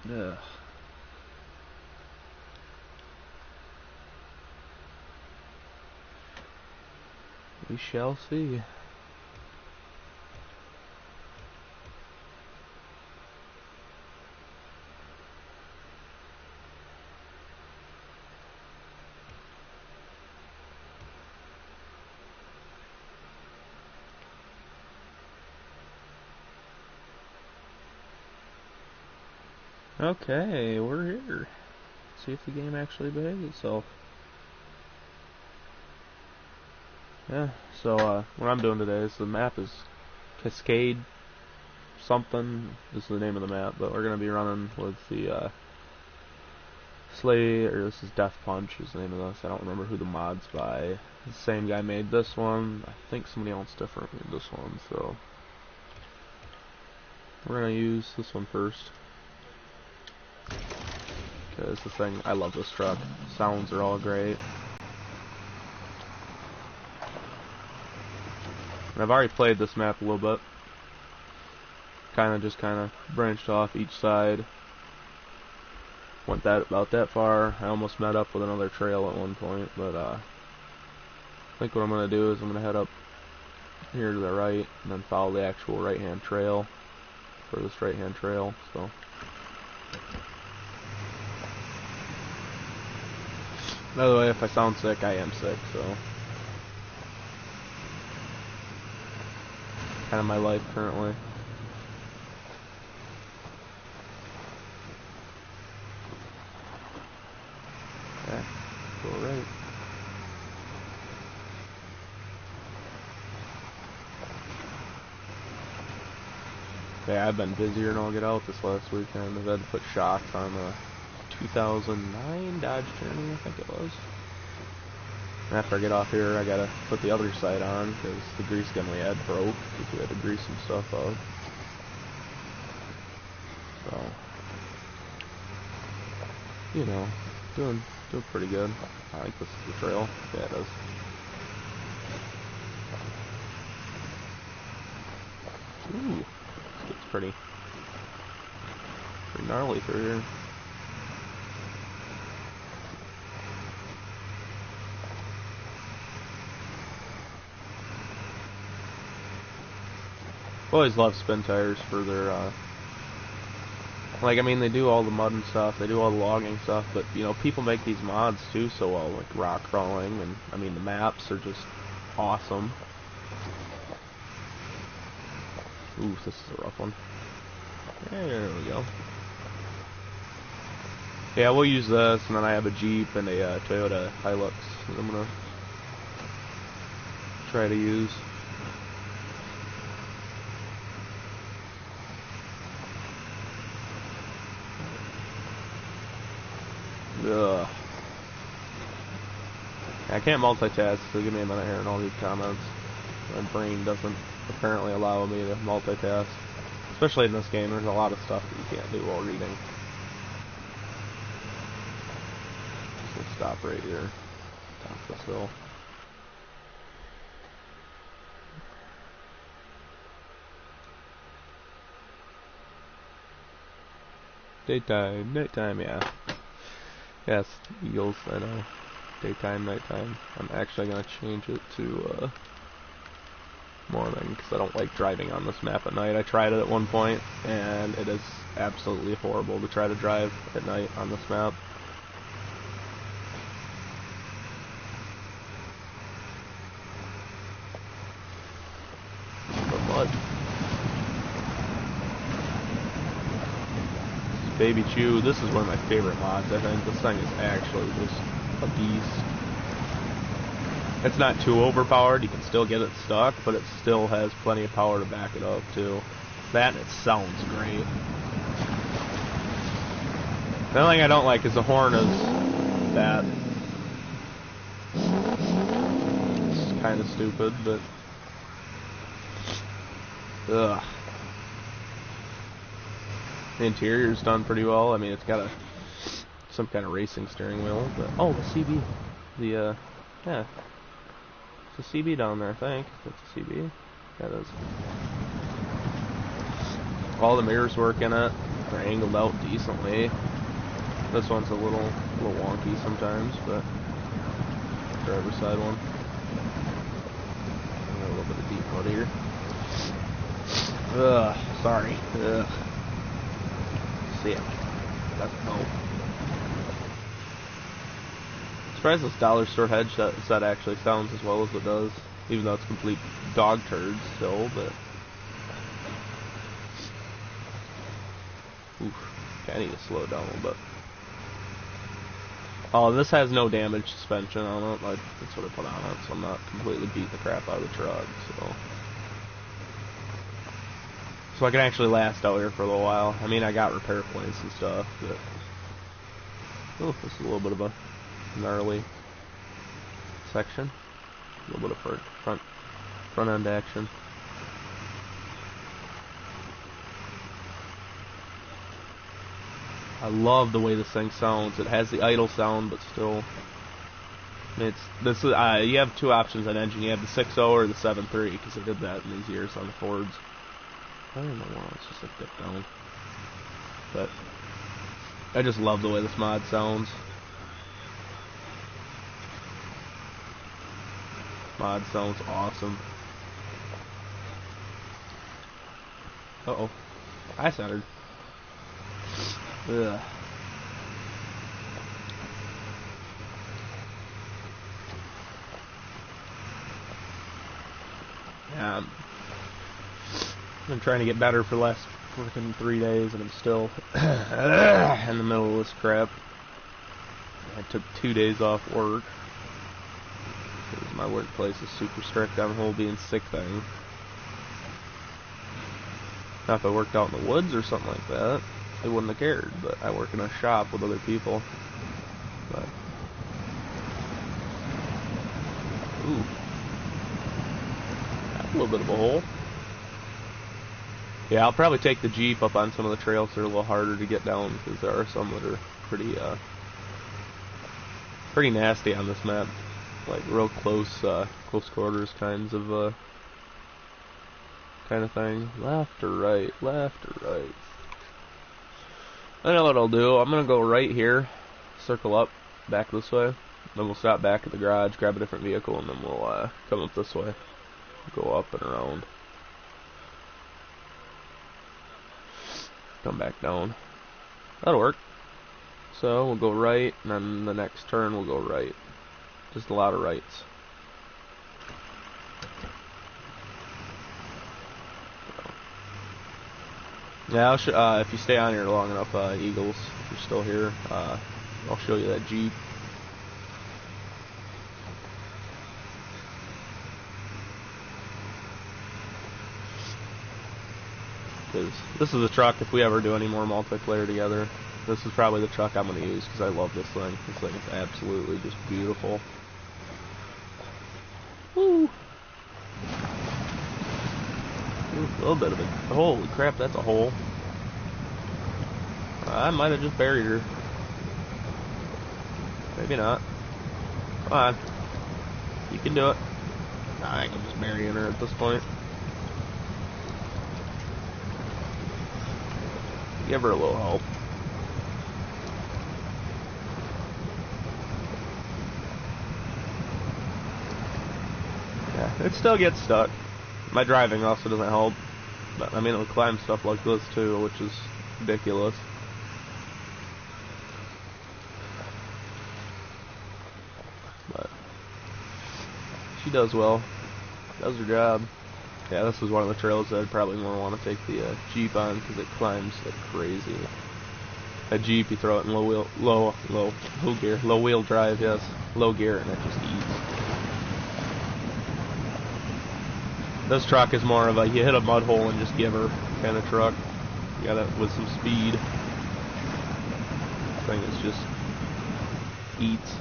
Ugh. We shall see. Okay, we're here. See if the game actually behaves itself. Yeah, so what I'm doing today is the map is Cascade something is the name of the map, but we're going to be running with the Slay, or this is Death Punch is the name of this. I don't remember who the mod's by. The same guy made this one. I think somebody else different made this one, so we're going to use this one first. Because the thing, I love this truck. Sounds are all great. And I've already played this map a little bit. Just branched off each side. Went about that far. I almost met up with another trail at one point, but I think what I'm going to do is I'm going to head up here to the right and then follow the actual right-hand trail for this right-hand trail. So. By the way, if I sound sick, I am sick, so kind of my life currently. Yeah, go right. Yeah, I've been busier than I'll get out this last weekend. I've had to put shocks on the 2009 Dodge Journey, I think it was. And after I get off here, I gotta put the other side on because the grease gun we had broke because we had to grease some stuff up. So, you know, doing pretty good. I think this is the trail. Yeah, it is. Ooh, this gets pretty gnarly through here. I've always loved spin tires for their, like, I mean, they do all the mud and stuff, they do all the logging stuff, but, you know, people make these mods, too, so well, like rock crawling, and, I mean, the maps are just awesome. Ooh, this is a rough one. There we go. Yeah, we'll use this, and then I have a Jeep and a Toyota Hilux that I'm gonna try to use. Ugh. I can't multitask, so give me a minute here in all these comments. My brain doesn't apparently allow me to multitask. Especially in this game, there's a lot of stuff that you can't do while reading. So we'll stop right here. Top this hill. Daytime, nighttime, yeah. Yes, Eagles, I know. Daytime, nighttime. I'm actually going to change it to morning because I don't like driving on this map at night. I tried it at one point and it is absolutely horrible to try to drive at night on this map. The mud. Baby Chew, this is one of my favorite mods, I think. This thing is actually just a beast. It's not too overpowered, you can still get it stuck, but it still has plenty of power to back it up, too. That and it sounds great. The only thing I don't like is the horn is that. It's kind of stupid, but... Ugh. The interior's done pretty well. I mean, it's got some kind of racing steering wheel, but... Oh, the CB. Yeah. It's a CB down there, I think. That's a CB. Yeah, it is. All the mirrors work in it. They're angled out decently. This one's a little wonky sometimes, but driver's side one. A little bit of deep mud here. Ugh, sorry. Ugh. Sick. Let's go. Surprised this dollar store head set actually sounds as well as it does, even though it's complete dog turd still, but oof. Okay, I need to slow it down a little bit. Oh, this has no damage suspension on it. Like, that's what I put on it, so I'm not completely beating the crap out of the truck. So I can actually last out here for a little while. I mean, I got repair points and stuff, but oh, this is a little bit of a gnarly section. A little bit of front end action. I love the way this thing sounds. It has the idle sound, but still, you have two options on engine. You have the 6.0 or the 7.3, because they did that in these years on the Fords. I don't know why it's just like dip down, but I just love the way this mod sounds. Mod sounds awesome. Uh-oh. I centered. Ugh. Yeah, I've been trying to get better for the last freaking 3 days, and I'm still in the middle of this crap. I took 2 days off work, because my workplace is super strict on the whole being sick thing. Now, if I worked out in the woods or something like that, they wouldn't have cared, but I work in a shop with other people. But ooh, that's a little bit of a hole. Yeah, I'll probably take the Jeep up on some of the trails that are a little harder to get down, because there are some that are pretty nasty on this map, like real close quarters kind of thing. Left or right, left or right. I know what I'll do. I'm gonna go right here, circle up, back this way, then we'll stop back at the garage, grab a different vehicle, and then we'll come up this way, go up and around, come back down. That'll work. So we'll go right, and then the next turn we'll go right. Just a lot of rights. Yeah, if you stay on here long enough, Eagles, if you're still here, I'll show you that Jeep. Because this is the truck, if we ever do any more multiplayer together, this is probably the truck I'm going to use, because I love this thing. This thing is absolutely just beautiful. Woo! A little bit of it. Holy crap, that's a hole. I might have just buried her. Maybe not. Come on. You can do it. Nah, I can just bury her at this point. Give her a little help. Yeah, it still gets stuck. My driving also doesn't help, but I mean it'll climb stuff like this too, which is ridiculous. But she does well, does her job. Yeah, this is one of the trails that I'd probably more want to take the Jeep on, because it climbs like crazy. A Jeep, you throw it in low wheel drive, yes, low gear, and it just eats. This truck is more of a you hit a mud hole and just give her kind of truck. You got it with some speed. This thing is just eats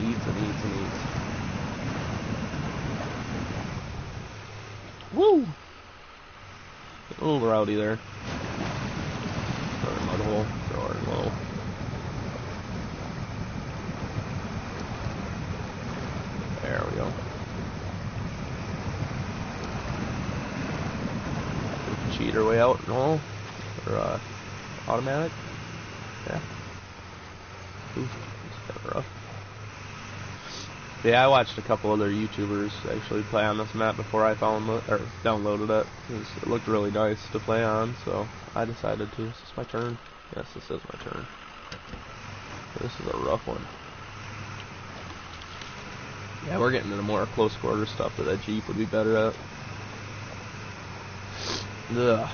and eats and eats. Woo! A little rowdy there. Throw her in mud hole. Throw her in low. There we go. Cheat her way out and all, or Automatic? Yeah. Ooh, it's kind of rough. Yeah, I watched a couple other YouTubers actually play on this map before I downloaded it. It looked really nice to play on, so I decided to. Is this my turn? Yes, this is my turn. This is a rough one. Yeah, we're getting into more close quarter stuff that Jeep would be better at. Ugh.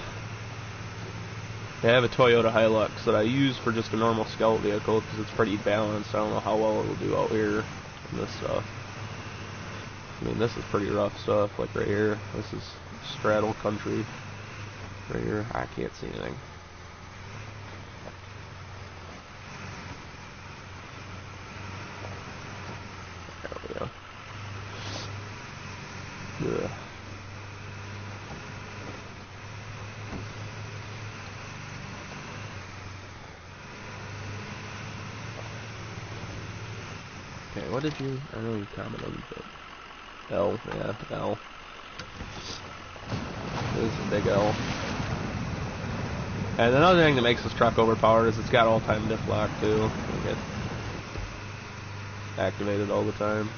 Yeah, I have a Toyota Hilux that I use for just a normal scout vehicle because it's pretty balanced. I don't know how well it'll do out here in this stuff. I mean, this is pretty rough stuff, like right here. This is straddle country. Right here, I can't see anything. There we go. Ugh. Okay, what did you... I know you commented, but... L, yeah, L. This is a big L. And another thing that makes this truck overpowered is it's got all-time diff lock, too. You get activated all the time.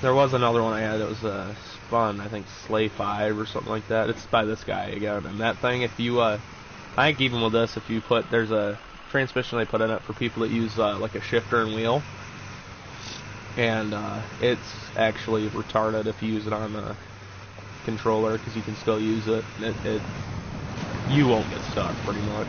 There was another one I had that was spun, I think Slay 5 or something like that. It's by this guy again. And that thing, if you... I think even with this, if you put... There's a transmission they put in it for people that use like a shifter and wheel. And it's actually retarded if you use it on a controller because you can still use it. You won't get stuck pretty much.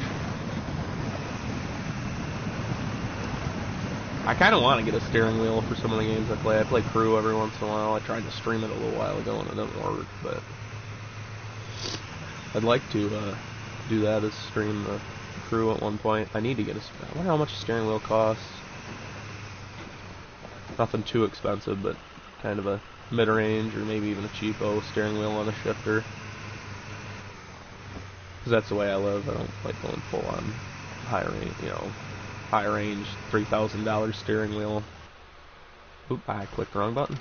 I kind of want to get a steering wheel for some of the games I play. I play Crew every once in a while. I tried to stream it a little while ago and it didn't work, but I'd like to do that as stream the Crew at one point. I need to get I wonder how much a steering wheel costs. Nothing too expensive, but kind of a mid-range or maybe even a cheapo steering wheel on a shifter. Because that's the way I live. I don't like going full on high range, high range $3,000 steering wheel. Oop, I clicked the wrong button.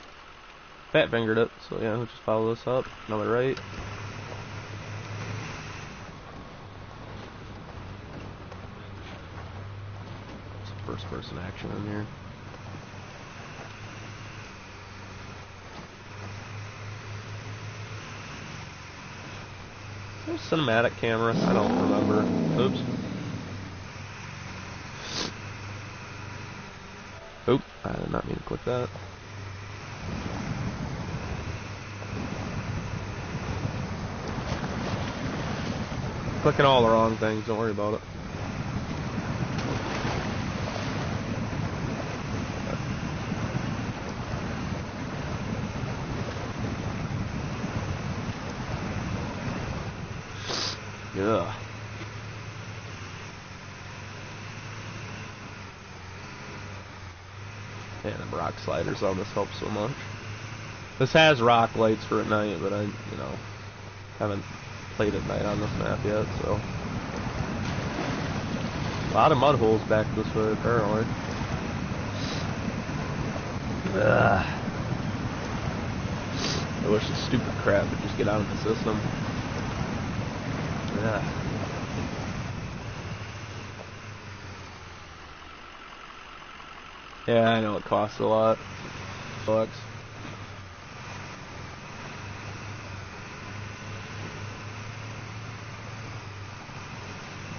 Fat fingered it, so yeah, we'll just follow this up. Another right. Some first person action in here. Cinematic camera, I don't remember. Oops. Oop, I did not mean to click that. Clicking all the wrong things, don't worry about it. Yeah. Yeah, the rock sliders on this help so much. This has rock lights for at night, but I, haven't played at night on this map yet, so. A lot of mud holes back this way, apparently. Ugh. I wish this stupid crap would just get out of the system. Yeah. Yeah, I know it costs a lot. Bucks.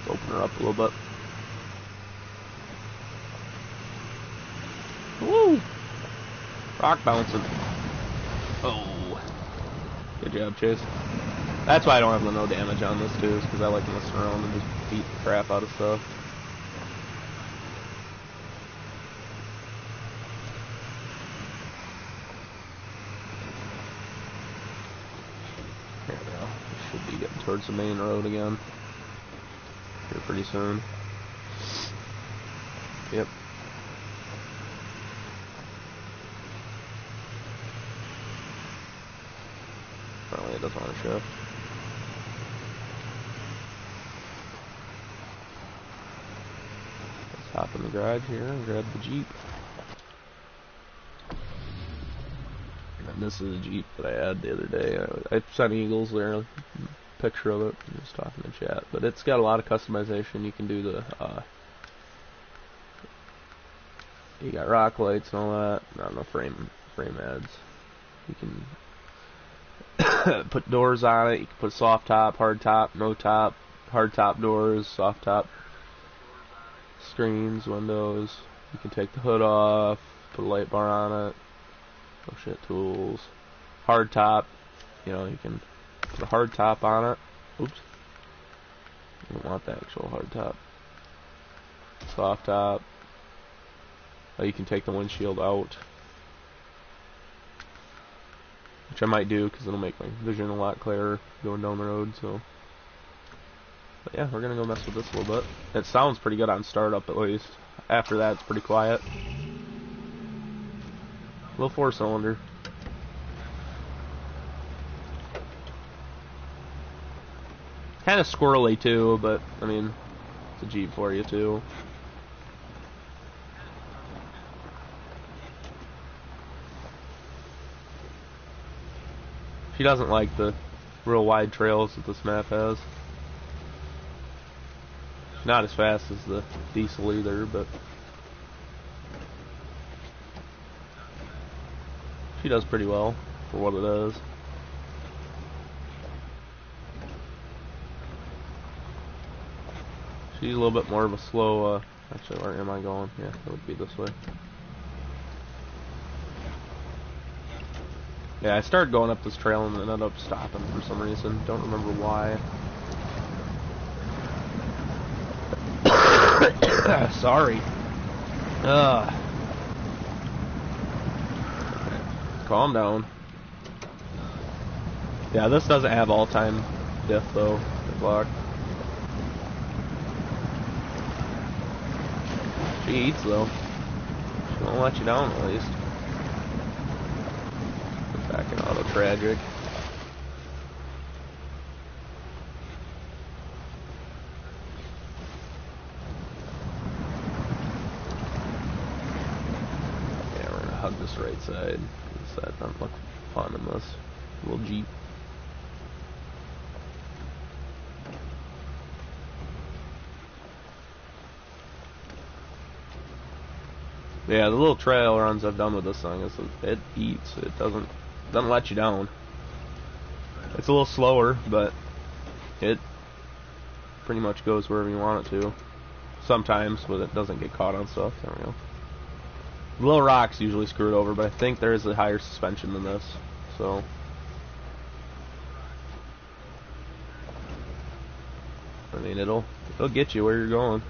Let's open her up a little bit. Woo! Rock bouncing. Oh. Good job, Chase. That's why I don't have the no damage on this too, is because I like messing around and just beat the crap out of stuff. Here we go. We should be getting towards the main road again. Here pretty soon. Yep. Apparently it doesn't want to shift. Hop in the garage here and grab the Jeep. And this is a Jeep that I had the other day. I sent Eagles there picture of it. I'm just talking in chat, but it's got a lot of customization. You can do the you got rock lights and all that. I don't know, frame ads. You can put doors on it. You can put soft top, hard top, no top, hard top doors, soft top screens, windows. You can take the hood off, put a light bar on it. Oh shit, tools. Hard top. You know, you can put a hard top on it. Oops. You don't want the actual hard top. Soft top. Oh, you can take the windshield out, which I might do because it'll make my vision a lot clearer going down the road. So, but yeah, we're gonna go mess with this a little bit. It sounds pretty good on startup at least. After that, it's pretty quiet. Little 4-cylinder. Kind of squirrely too, but I mean, it's a Jeep for you too. She doesn't like the real wide trails that this map has. Not as fast as the Diesel either, but she does pretty well for what it is. She's a little bit more of a slow, actually, where am I going? Yeah, it would be this way. Yeah, I started going up this trail and ended up stopping for some reason. Don't remember why. Sorry. Calm down. Yeah, this doesn't have all-time diff though. Good luck. She eats though. She won't let you down at least. Back in auto tragic. Yeah, we're gonna hug this right side. This side doesn't look fun in this little Jeep. Yeah, the little trail runs I've done with this thing is it eats. It doesn't let you down. It's a little slower, but it pretty much goes wherever you want it to. Sometimes, but it doesn't get caught on stuff. There we go. The little rock's usually screwed over, but I think there is a higher suspension than this, so. I mean, it'll get you where you're going.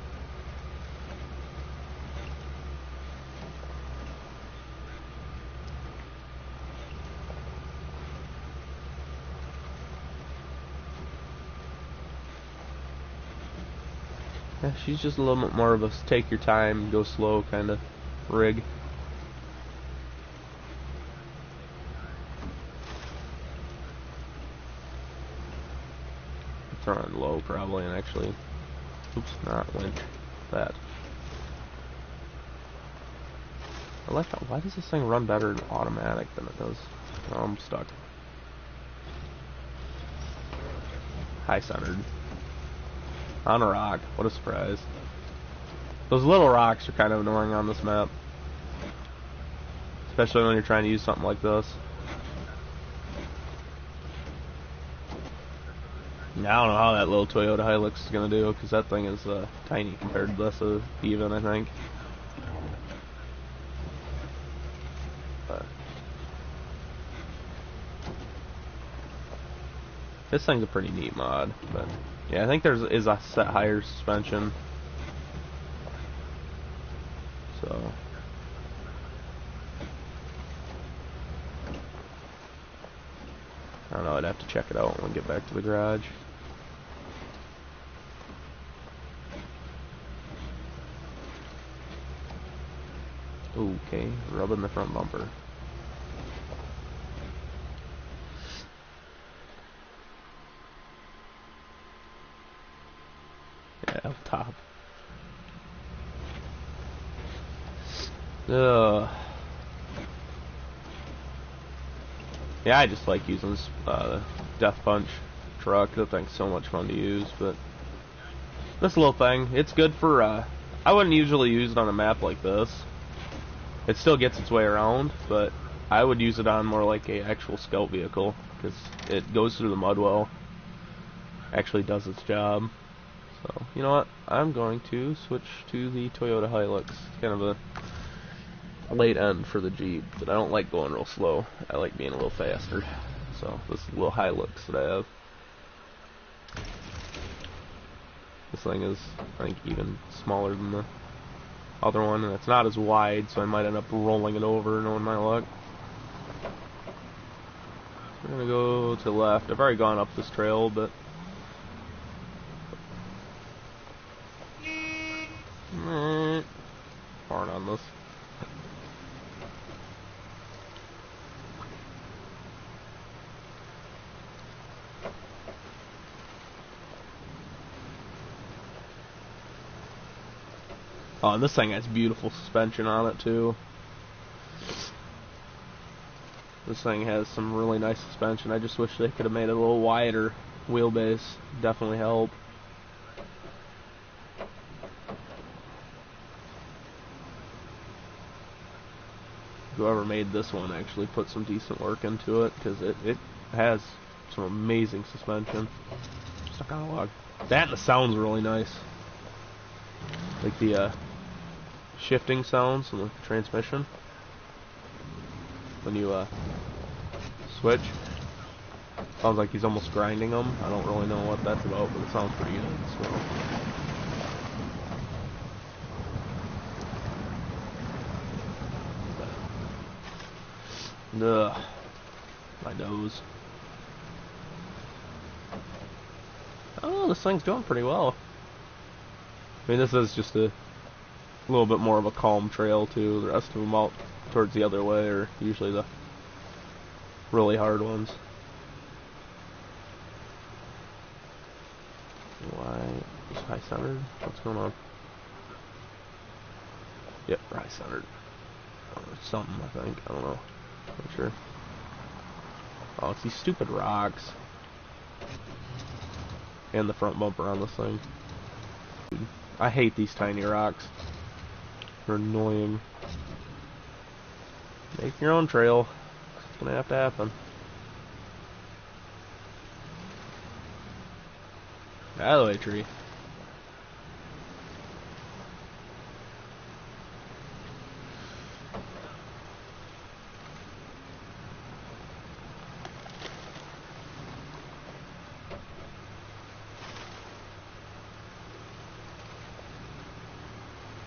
Yeah, she's just a little bit more of a take your time, go slow kind of rig. It's running low probably, and actually, oops, not went that. I like how, why does this thing run better in automatic than it does? Oh, I'm stuck. High centered. On a rock. What a surprise. Those little rocks are kind of annoying on this map. Especially when you're trying to use something like this. Now I don't know how that little Toyota Hilux is going to do, because that thing is tiny compared to this even, I think. But this thing's a pretty neat mod, but yeah, I think there is a set higher suspension. So I don't know, I'd have to check it out when we get back to the garage. Okay, rubbing the front bumper. Yeah, up top. Yeah, I just like using Death Punch truck. That thing's so much fun to use, but this little thing, it's good for, I wouldn't usually use it on a map like this. It still gets its way around, but I would use it on more like a actual scout vehicle, because it goes through the mud well, actually does its job. So, you know what, I'm going to switch to the Toyota Hilux. It's kind of a late end for the Jeep, but I don't like going real slow. I like being a little faster. So, this is a little Hilux that I have. This thing is, I think, even smaller than the other one, and it's not as wide, so I might end up rolling it over, knowing my luck. We're gonna go to the left. I've already gone up this trail, but hard on this. Oh, and this thing has beautiful suspension on it too. This thing has some really nice suspension. I just wish they could have made it a little wider. Wheelbase definitely help. Whoever made this one actually put some decent work into it, because it has some amazing suspension. Stuck on a log. That and the sound's really nice. Like the shifting sounds and the transmission when you switch. Sounds like he's almost grinding them. I don't really know what that's about, but it sounds pretty good. So, ugh, my nose. Oh, this thing's doing pretty well. I mean, this is just a little bit more of a calm trail too. The rest of them out towards the other way are usually the really hard ones. Why is high centered? What's going on? Yep, high centered. Or something, I think. I don't know. Not sure. Oh, it's these stupid rocks. And the front bumper on this thing. I hate these tiny rocks. They're annoying. Make your own trail. It's gonna have to happen. Out of the way, tree.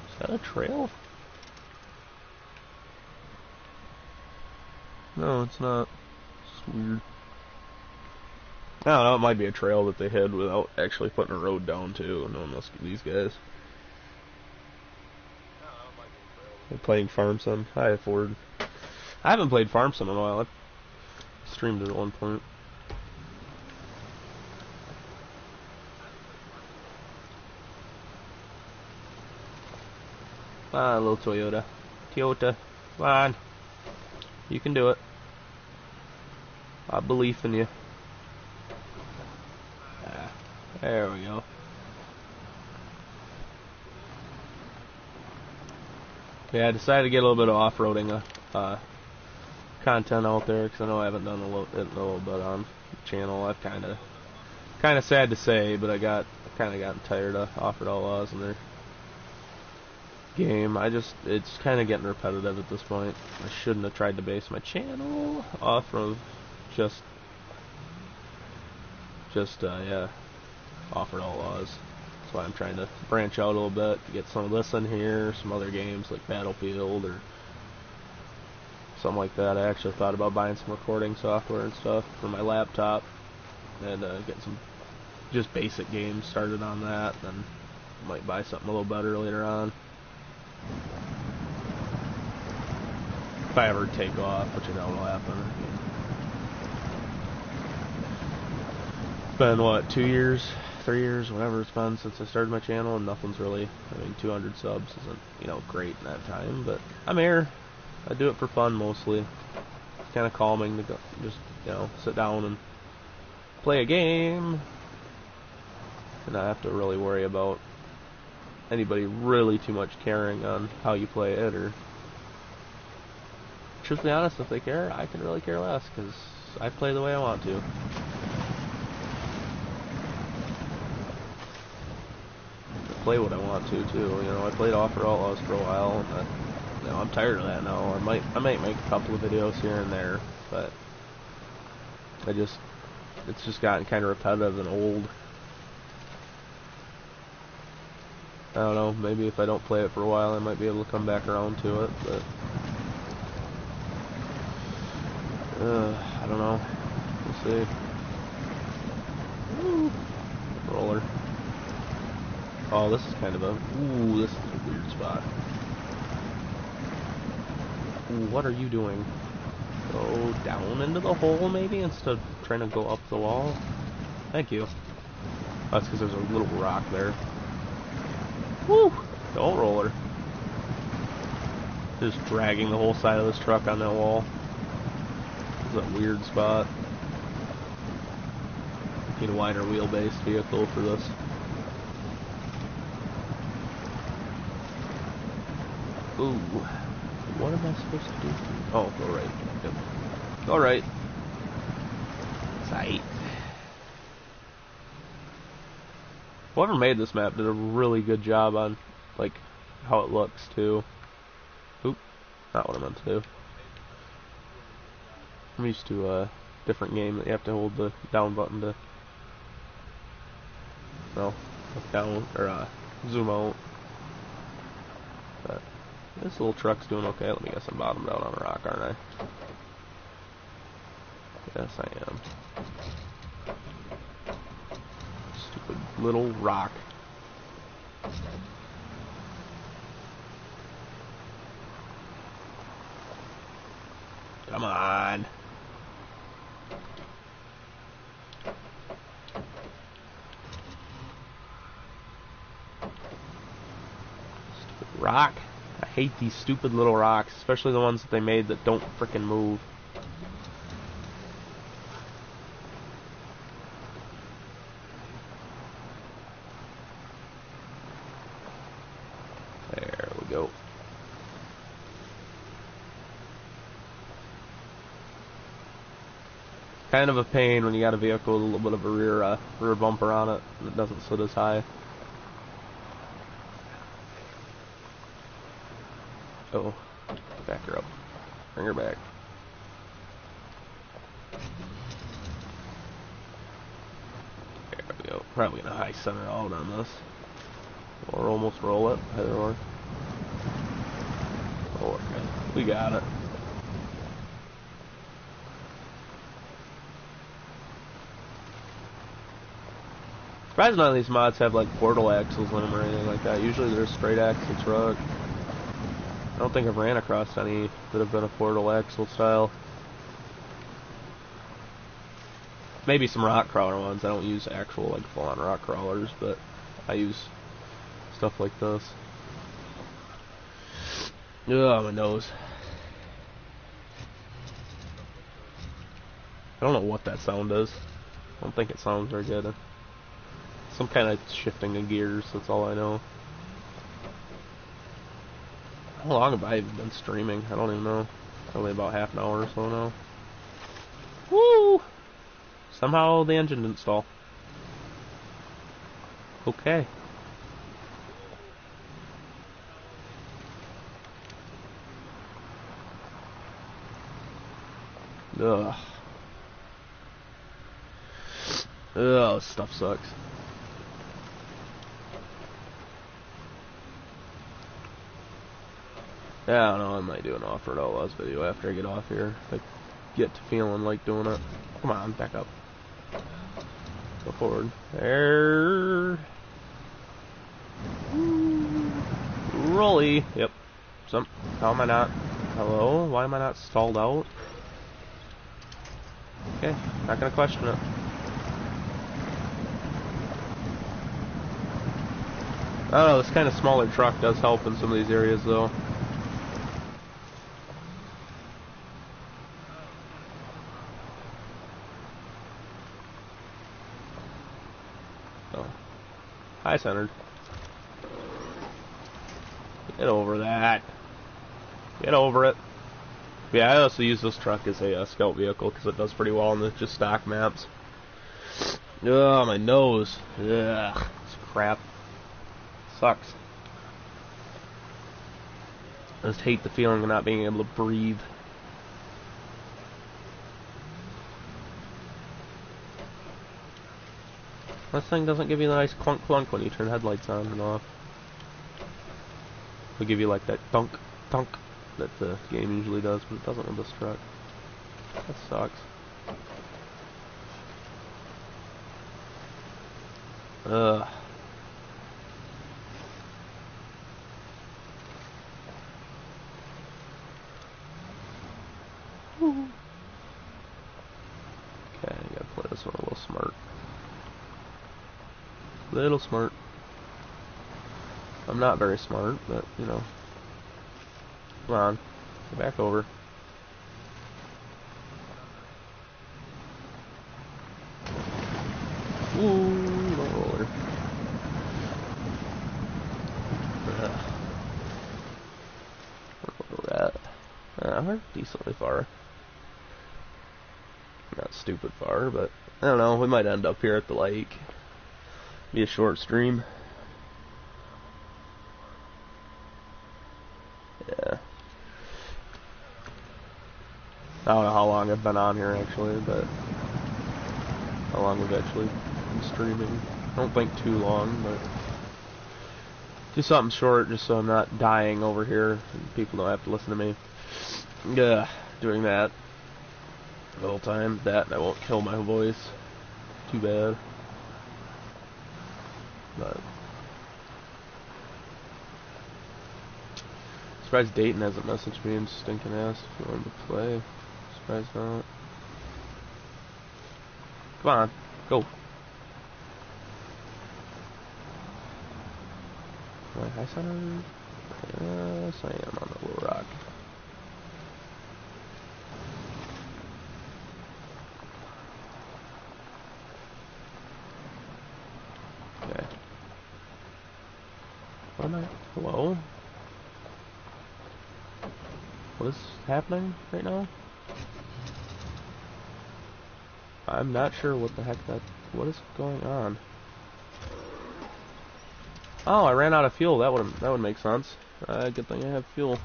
Is that a trail? No, it's not. It's weird. I don't know, it might be a trail that they hid without actually putting a road down too, knowing these guys. They're playing Farm Sim. Hi, Ford. I haven't played Farm Sim in a while. I streamed it at one point. Come on, little Toyota. Toyota, come on. You can do it. I believe in you. Ah, there we go. Yeah, I decided to get a little bit of off-roading content out there, because I know I haven't done a little bit on the channel. I've kind of sad to say, but I kind of gotten tired of Off-Road Outlaws and their game. It's kind of getting repetitive at this point. I shouldn't have tried to base my channel off of just yeah, Off-Road Outlaws. That's why I'm trying to branch out a little bit to get some of this in here, some other games like Battlefield or something like that. I actually thought about buying some recording software and stuff for my laptop and getting some just basic games started on that. Then might buy something a little better later on. If I ever take off, which I know will happen. It's been, what, 2 years, 3 years, whatever it's been since I started my channel, and nothing's really, 200 subs isn't, great in that time, but I'm here. I do it for fun mostly. It's kind of calming to go, just, sit down and play a game and not have to really worry about anybody really too much caring on how you play it, or truthfully honest, if they care, I can really care less, because I play the way I want to. I play what I want to, too. You know, I played Offer Outlaws for a while, and you know, I'm tired of that now. I might make a couple of videos here and there, but it's just gotten kind of repetitive and old. I don't know, maybe if I don't play it for a while I might be able to come back around to it, but I don't know. We'll see. Woo. Roller. Oh, this is kind of a... Ooh, this is a weird spot. Ooh, what are you doing? Go down into the hole, maybe, instead of trying to go up the wall? Thank you. That's because there's a little rock there. Woo! Don't roller. Just dragging the whole side of this truck on that wall. This is a weird spot. Need a wider wheelbase vehicle for this. Ooh. What am I supposed to do? Oh, go right. Yep. Go right. Tight. Whoever made this map did a really good job on, like, how it looks, too. Oop. Not what I meant to do. I'm used to a different game that you have to hold the down button to, no, look down, or zoom out. But this little truck's doing okay. Let me guess, I'm bottomed out on a rock, aren't I? Yes, I am. Stupid little rock. Come on. Stupid rock. I hate these stupid little rocks, especially the ones that they made that don't frickin' move. There we go. Kind of a pain when you got a vehicle with a little bit of a rear bumper on it and it doesn't sit as high. Oh, back her up. Bring her back. There we go. Probably gonna high center out on this. Or almost roll it. Either or. Oh, okay. We got it. Surprised none of these mods have like portal axles in them or anything like that. Usually they're a straight axle truck. I don't think I've ran across any that have been a portal axle style. Maybe some rock crawler ones. I don't use actual like full-on rock crawlers, but I use stuff like this. Ugh, my nose. I don't know what that sound is. I don't think it sounds very good. Some kind of shifting of gears, that's all I know. How long have I been streaming? I don't even know. Probably about half an hour or so now. Woo! Somehow the engine didn't stall. Okay. Ugh. Ugh, this stuff sucks. Yeah, I don't know, I might do an Offer Outlaws video after I get off here. If I get to feeling like doing it. Come on, back up. Go forward. There. Rolly. Yep. How am I not? Hello? Why am I not stalled out? Okay, not gonna question it. I don't know, this kind of smaller truck does help in some of these areas though. Oh. High centered. Get over that. Get over it. Yeah, I also use this truck as a scout vehicle because it does pretty well on the just stock maps. Ugh, my nose. Ugh, it's crap. Sucks. I just hate the feeling of not being able to breathe. This thing doesn't give you the nice clunk clunk when you turn headlights on and off. It'll give you like that thunk thunk that the game usually does, but it doesn't with this truck. That sucks. Ugh. Okay, I gotta play this one a little smart. Little smart. I'm not very smart, but, you know. Come on. Get back over. Ooh, low roller. Where we're at. We're decently far. Not stupid far, but I don't know. We might end up here at the lake. Be a short stream. Yeah. I don't know how long I've been on here actually, but how long we've actually been streaming. I don't think too long, but just something short just so I'm not dying over here and people don't have to listen to me. Yeah, doing that the whole time. That and I won't kill my voice. Too bad. But surprised Dayton hasn't messaged me and stinking ass if you wanted to play. Surprised not. Come on, go. Am I high center? Yes, I am on the little rock. Okay. What am I? Hello? What is happening right now? I'm not sure what the heck what is going on. Oh, I ran out of fuel. That would make sense. Good thing I have fuel.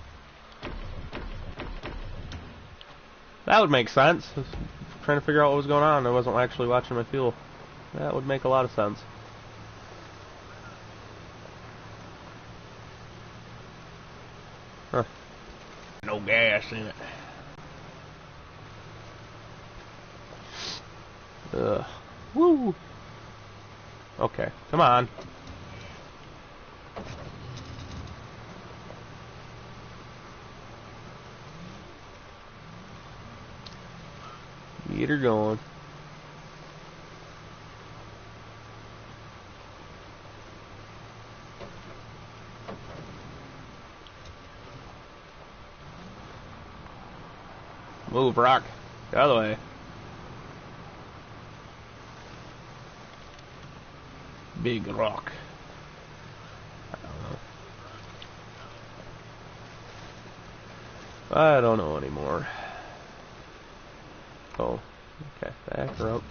That would make sense. I was trying to figure out what was going on. I wasn't actually watching my fuel. That would make a lot of sense. Huh. No gas in it. Ugh. Woo! Okay, come on. Get her going. Move, Rock. Get out of the way. Big rock. I don't know anymore. Oh, okay, back her up.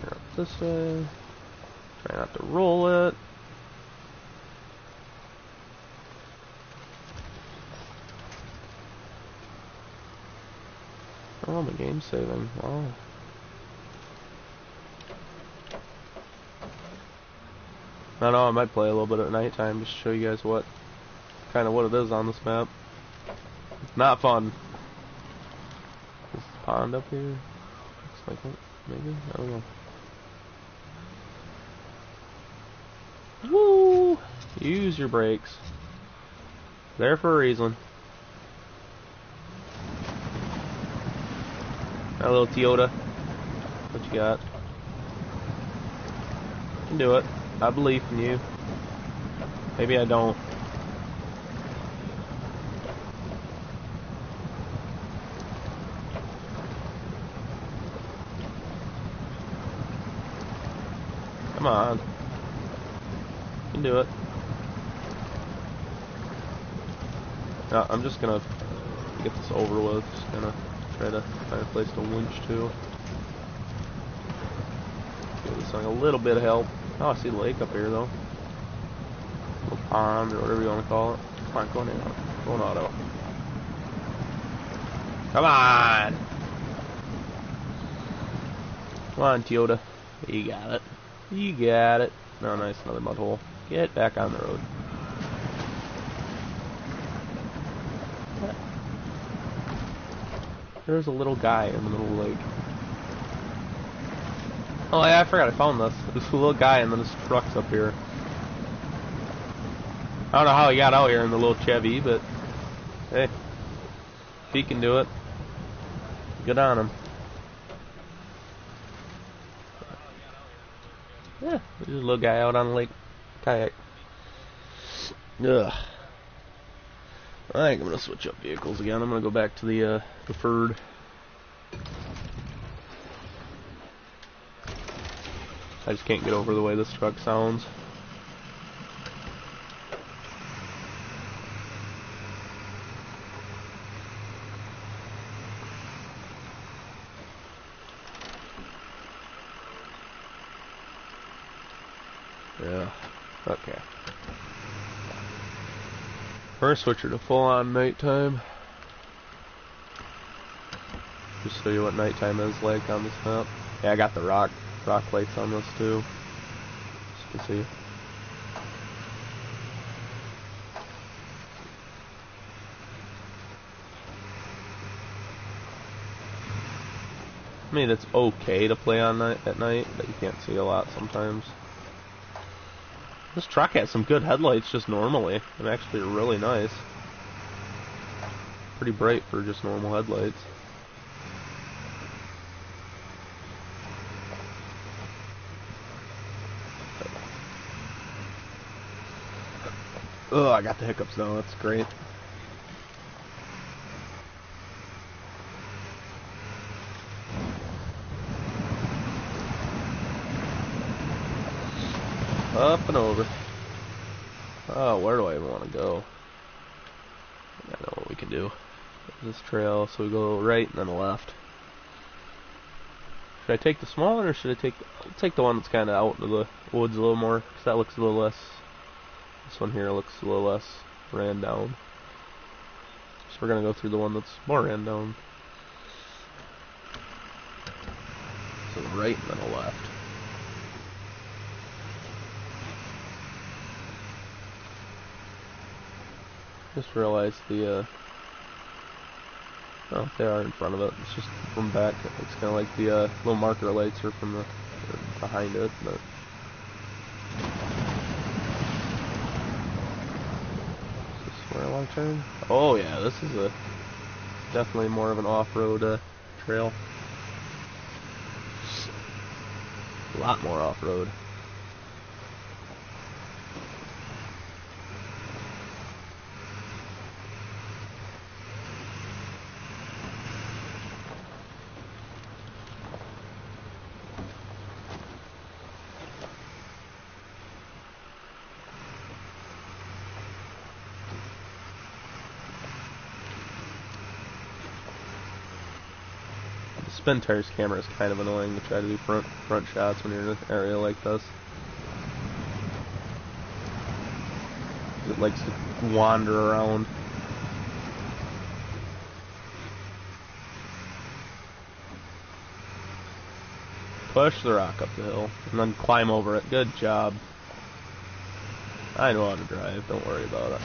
Her up this way. Try not to roll it. Oh, my game's saving. Wow. I know I might play a little bit at nighttime just to show you guys what it is on this map. It's not fun. This pond up here. Looks like it, maybe? I don't know. Woo! Use your brakes. There for a reason. A little Toyota. What you got? You can do it. I believe in you. Maybe I don't. Come on. You can do it. No, I'm just gonna get this over with. Just gonna try to find a place to winch to. Give this thing a little bit of help. Oh, I see the lake up here though. Little pond or whatever you want to call it. Come on, go in. Go in auto. Come on! Come on, Toyota. You got it. You got it. Oh, nice, another mud hole. Get back on the road. There's a little guy in the middle of the lake. Oh yeah, I forgot I found this. There's a little guy and then his truck's up here. I don't know how he got out here in the little Chevy, but hey, if he can do it, good on him. Yeah, there's a little guy out on the lake kayak. Ugh. I think I'm gonna switch up vehicles again. I'm gonna go back to the preferred. I just can't get over the way this truck sounds. Yeah. Okay. First, switch her to full-on nighttime. Just show you what nighttime is like on this map. Yeah, I got the rock lights on this too, as you can see. I mean, it's okay to play on at night, but you can't see a lot sometimes. This truck has some good headlights just normally. They're actually really nice. Pretty bright for just normal headlights. Oh, I got the hiccups now. That's great. Up and over. Oh, where do I even want to go? I know what we can do. There's this trail, so we go right and then left. Should I take the small one, or should I take the one that's kind of out into the woods a little more? Because that looks a little less. This one here looks a little less ran down. So we're gonna go through the one that's more ran down. So right and then a left. Just realized the oh, they are in front of it. It's just from back. It's kind of like the little marker lights are from the behind it. But is this where I want to turn? Oh yeah, this is definitely more of an off-road trail. A lot more off-road. Spin tires camera is kind of annoying to try to do front shots when you're in an area like this. It likes to wander around. Push the rock up the hill and then climb over it. Good job. I know how to drive, don't worry about it.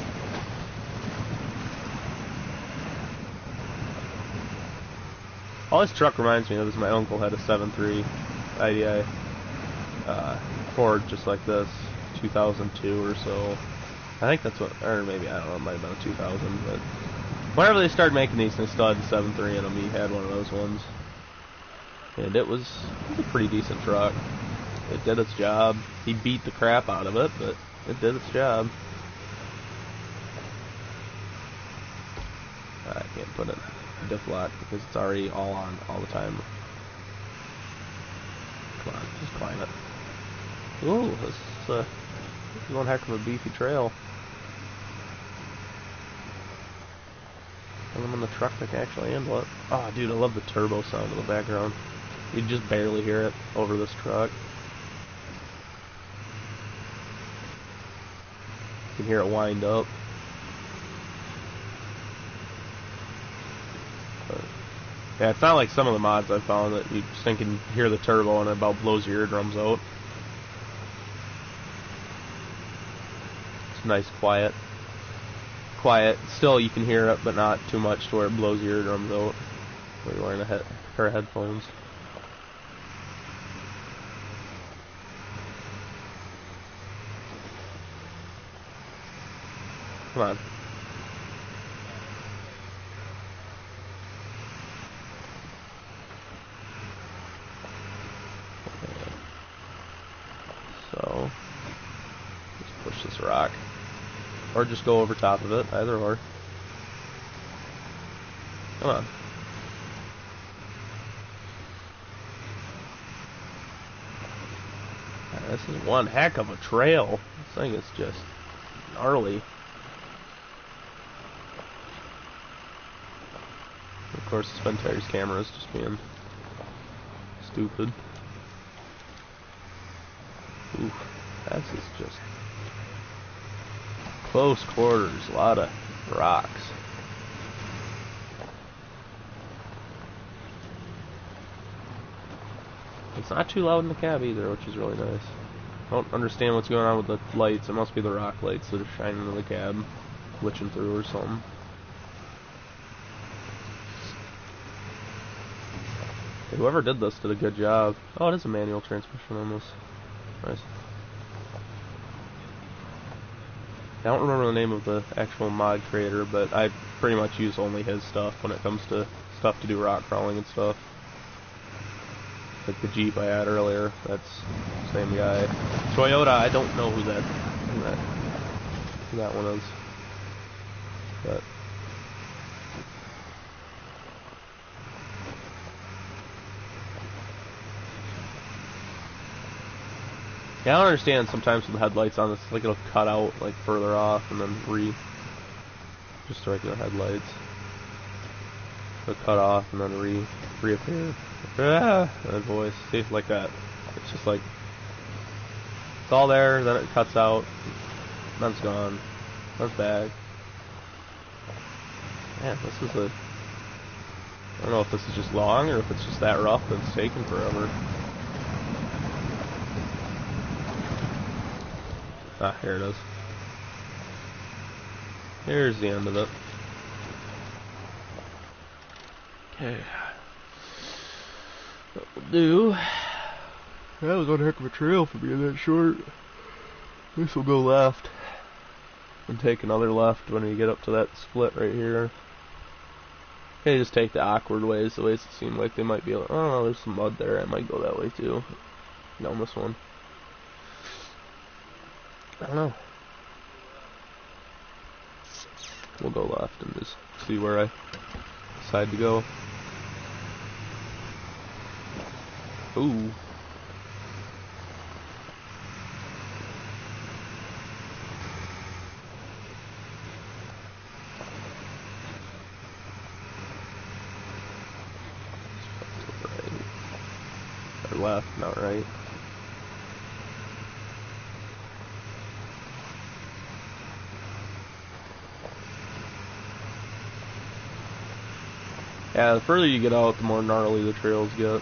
All this truck reminds me of is my uncle had a 7.3 IDI Ford just like this, 2002 or so. I think that's what, or maybe, I don't know, it might have been a 2000, but whenever they started making these, they still had the 7.3 in them. He had one of those ones. And it was a pretty decent truck. It did its job. He beat the crap out of it, but it did its job. I can't put it diff lock because it's already all on all the time. Come on, just climb it. Ooh, this is one heck of a beefy trail. And I'm in the truck that can actually handle it. Oh, dude, I love the turbo sound in the background. You just barely hear it over this truck. You can hear it wind up. But, yeah, it's not like some of the mods I found that you just think you can hear the turbo and it about blows your eardrums out. It's nice, quiet. Still, you can hear it, but not too much to where it blows your eardrums out when you're wearing a pair of headphones. Come on. Okay. So, just push this rock. Or just go over top of it, either or. Come on. This is one heck of a trail. This thing is just gnarly. Of course, Spentire's camera is just being stupid. Ooh, this is just close quarters, a lot of rocks. It's not too loud in the cab either, which is really nice. I don't understand what's going on with the lights. It must be the rock lights that are shining into the cab, glitching through or something. Whoever did this did a good job. Oh, it is a manual transmission on this. Nice. I don't remember the name of the actual mod creator, but I pretty much use only his stuff when it comes to stuff to do rock crawling and stuff. Like the Jeep I had earlier, that's the same guy. Toyota, I don't know who that one is. But yeah, I don't understand sometimes with the headlights on this, like it'll cut out like further off and then just regular headlights. It'll cut off and then reappear. Ah, that voice. See, like that. It's just like it's all there, then it cuts out, then it's gone. Then it's back. Man, this is I don't know if this is just long or if it's just that rough that it's taking forever. Ah, here it is. Here's the end of it. Okay. That will do. That was one heck of a trail for being that short. This will go left. And take another left when we get up to that split right here. Okay, just take the awkward ways, the ways that seem like they might be. Oh no, there's some mud there. I might go that way too. Down this one. I don't know. We'll go left and just see where I decide to go. Ooh. Right. Or left, not right. Yeah, the further you get out, the more gnarly the trails get.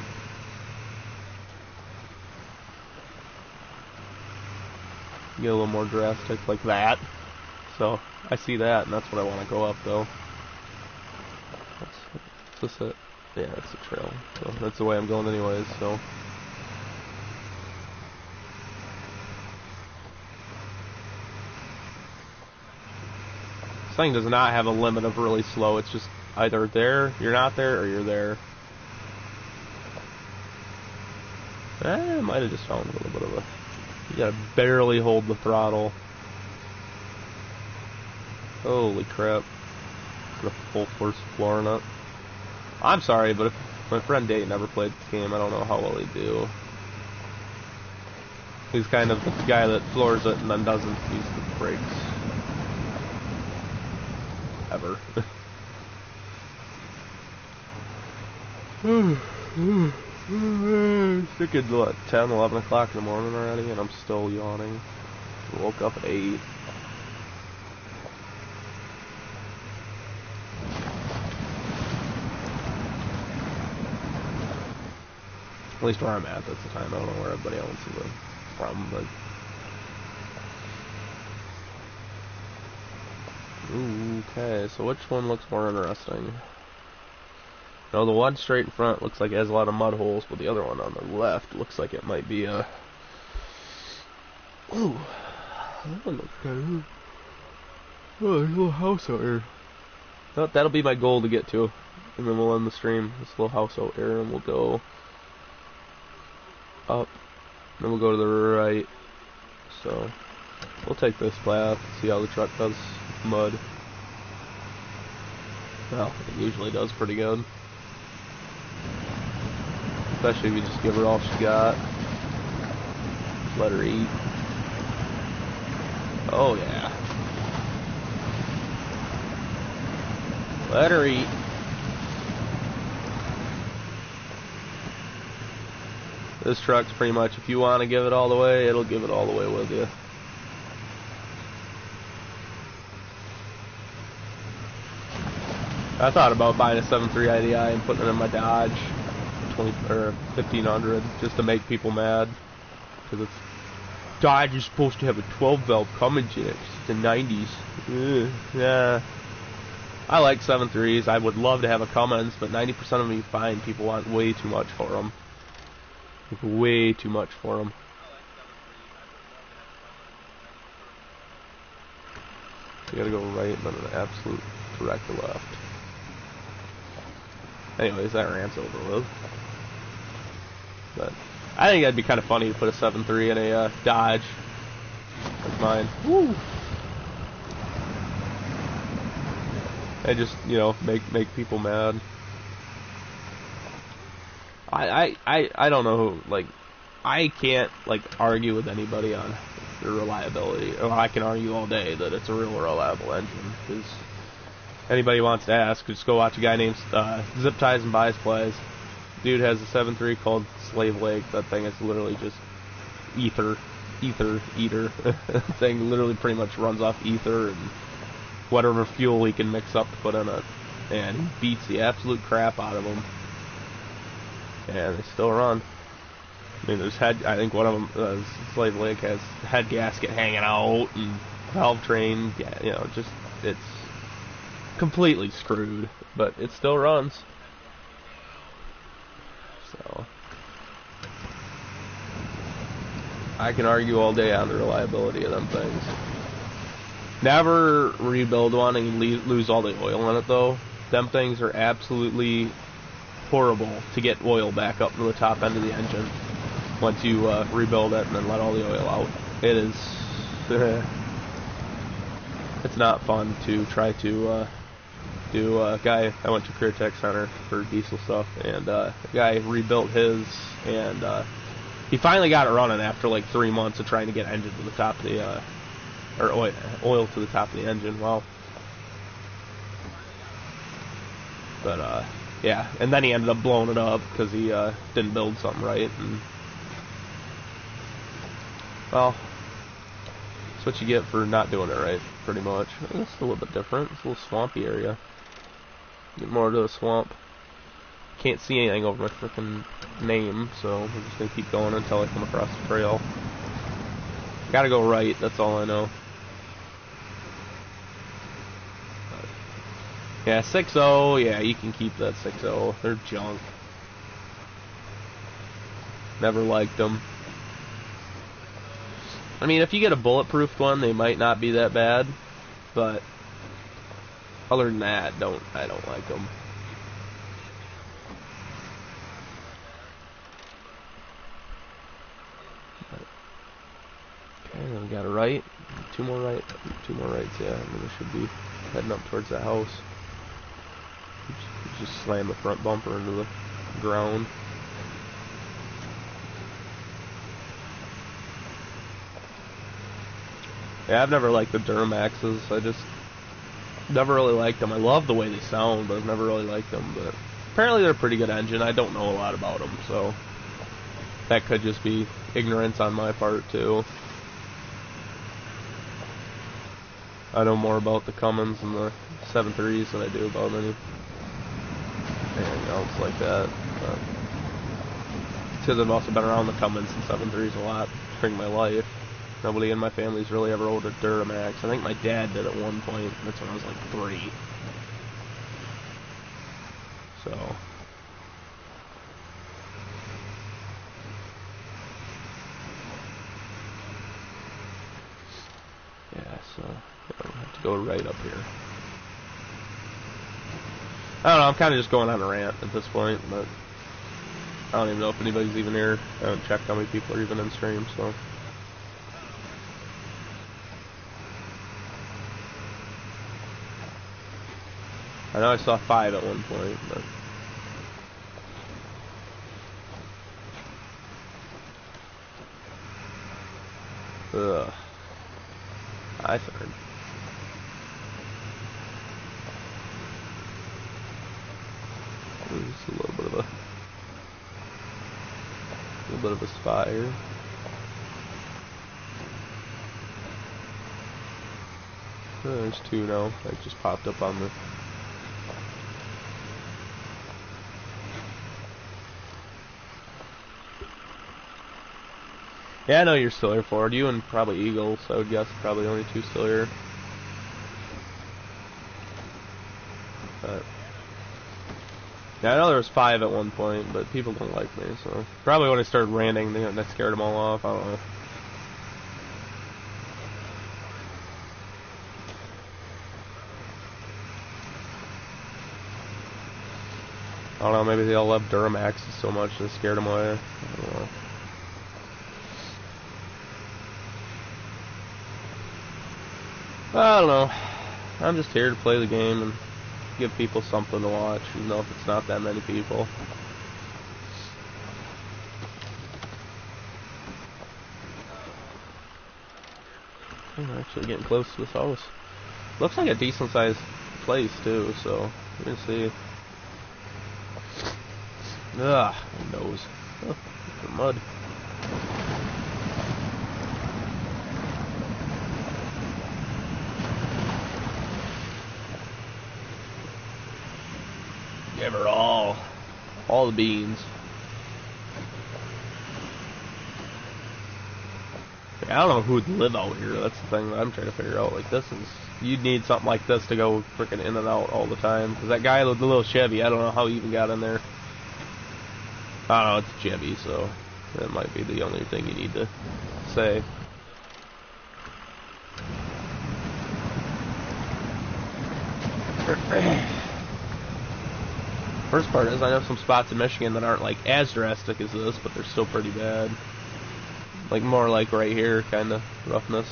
You get a little more drastic, like that. So, I see that, and that's what I want to go up, though. Is this it? Yeah, that's the trail. So, that's the way I'm going anyways, so. This thing does not have a limit of really slow, it's just either there, you're not there, or you're there. I might have just found a little bit of a... You gotta barely hold the throttle. Holy crap. Got a full force floor in it. I'm sorry, but if my friend Date never played this game, I don't know how well he'd do. He's kind of the guy that floors it and then doesn't use the brakes. Ever. It's like what, 10, 11 o'clock in the morning already, and I'm still yawning. Woke up at 8. At least where I'm at, that's the time. I don't know where everybody else is from, but... Ooh, okay, so which one looks more interesting? No, the one straight in front looks like it has a lot of mud holes, but the other one on the left looks like it might be a... Ooh, that one looks kind of... Oh, there's a little house out here. Oh, that'll be my goal to get to, and then we'll end the stream. This little house out here, and we'll go up, and then we'll go to the right. So, we'll take this path, see how the truck does mud. Well, it usually does pretty good. Especially if you just give her all she got. Let her eat. Oh yeah. Let her eat. This truck's pretty much, if you want to give it all the way, it'll give it all the way with you. I thought about buying a 7.3 IDI and putting it in my Dodge 20 or 1500 just to make people mad, because it's Dodge is supposed to have a 12 valve Cummins in it. It's the 90s. Yeah, I like 7.3s. I would love to have a Cummins, but 90% of them you find people want way too much for them. Way too much for them. You gotta go right and then an absolute direct left. Anyways, that rant's over with. But I think that'd be kind of funny to put a 7.3 in a Dodge. That's mine. Woo! And just, you know, make people mad. I don't know, like, I can't, like, argue with anybody on the reliability. Or I can argue all day that it's a real reliable engine, because anybody wants to ask, just go watch a guy named Zip Ties and Buys Plays. Dude has a 7.3 called Slave Lake. That thing is literally just ether eater. Thing literally pretty much runs off ether and whatever fuel he can mix up to put in it, and he beats the absolute crap out of them. And they still run. I mean, there's head. I think one of them, Slave Lake, has head gasket hanging out and valve train. Yeah, you know, just it's completely screwed, but it still runs. So I can argue all day on the reliability of them things. Never rebuild one and lose all the oil in it, though. Them things are absolutely horrible to get oil back up to the top end of the engine once you rebuild it and then let all the oil out. It is it's not fun to try to do. A guy, I went to Career Tech Center for diesel stuff, and a guy rebuilt his, and he finally got it running after like 3 months of trying to get engine to the top of the or oil to the top of the engine. Wow. But yeah, and then he ended up blowing it up because he didn't build something right. And, well, that's what you get for not doing it right, pretty much. It's a little bit different. It's a little swampy area. Get more to the swamp. Can't see anything over my frickin' name, so I'm just gonna keep going until I come across the trail. Gotta go right, that's all I know. Yeah, 6.0, yeah, you can keep that 6.0. They're junk. Never liked them. I mean, if you get a bulletproof one, they might not be that bad, but other than that, I don't like them. Okay, then we got a right, two more rights, yeah, and then we should be heading up towards that house. Just slam the front bumper into the ground. Yeah, I've never liked the Duramaxes. I just never really liked them. I love the way they sound, but I've never really liked them. But apparently they're a pretty good engine. I don't know a lot about them, so that could just be ignorance on my part too. I know more about the Cummins and the 7.3s than I do about anything else like that. Because I've also been around the Cummins and 7.3s a lot during my life. Nobody in my family's really ever owned a Duramax. I think my dad did at one point. That's when I was like 3. So. Yeah, so I have to go right up here. I don't know, I'm kind of just going on a rant at this point, but I don't even know if anybody's even here. I haven't checked how many people are even in stream, so. I know I saw 5 at one point, but. Ugh. I third. Just a little bit of a spot here. Oh, there's 2 now. That just popped up on the. Yeah, I know you're still here, Ford. You and probably Eagles, I would guess. Probably only 2 still here. But yeah, I know there was 5 at one point, but people don't like me, so probably when I started ranting, that scared them all off. I don't know. I don't know. Maybe they all love Duramaxes so much and it scared them away. I don't know. I don't know. I'm just here to play the game and give people something to watch, even though if it's not that many people. I'm actually getting close to this house. Looks like a decent sized place too, so we're gonna see. Ugh, my nose. Oh, the mud. Give her all the beans. I don't know who would live out here. That's the thing that I'm trying to figure out. Like, this is, you'd need something like this to go freaking in and out all the time. Because that guy with the little Chevy, I don't know how he even got in there. I don't know, it's a Chevy, so that might be the only thing you need to say. First part is I know some spots in Michigan that aren't like as drastic as this, but they're still pretty bad. Like more like right here, kind of roughness.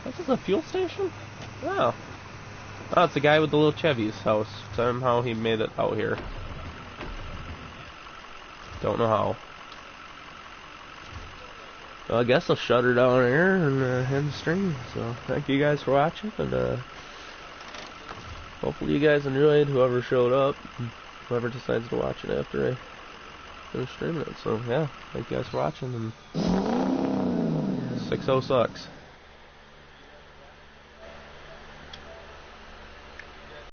This is a fuel station? Oh. Oh, it's the guy with the little Chevy's house. Somehow he made it out here. Don't know how. Well, I guess I'll shut her down here and end the stream. So thank you guys for watching, and hopefully you guys enjoyed, whoever showed up, whoever decides to watch it after I finish streaming it. So yeah, thank you guys for watching, and 6-0 sucks.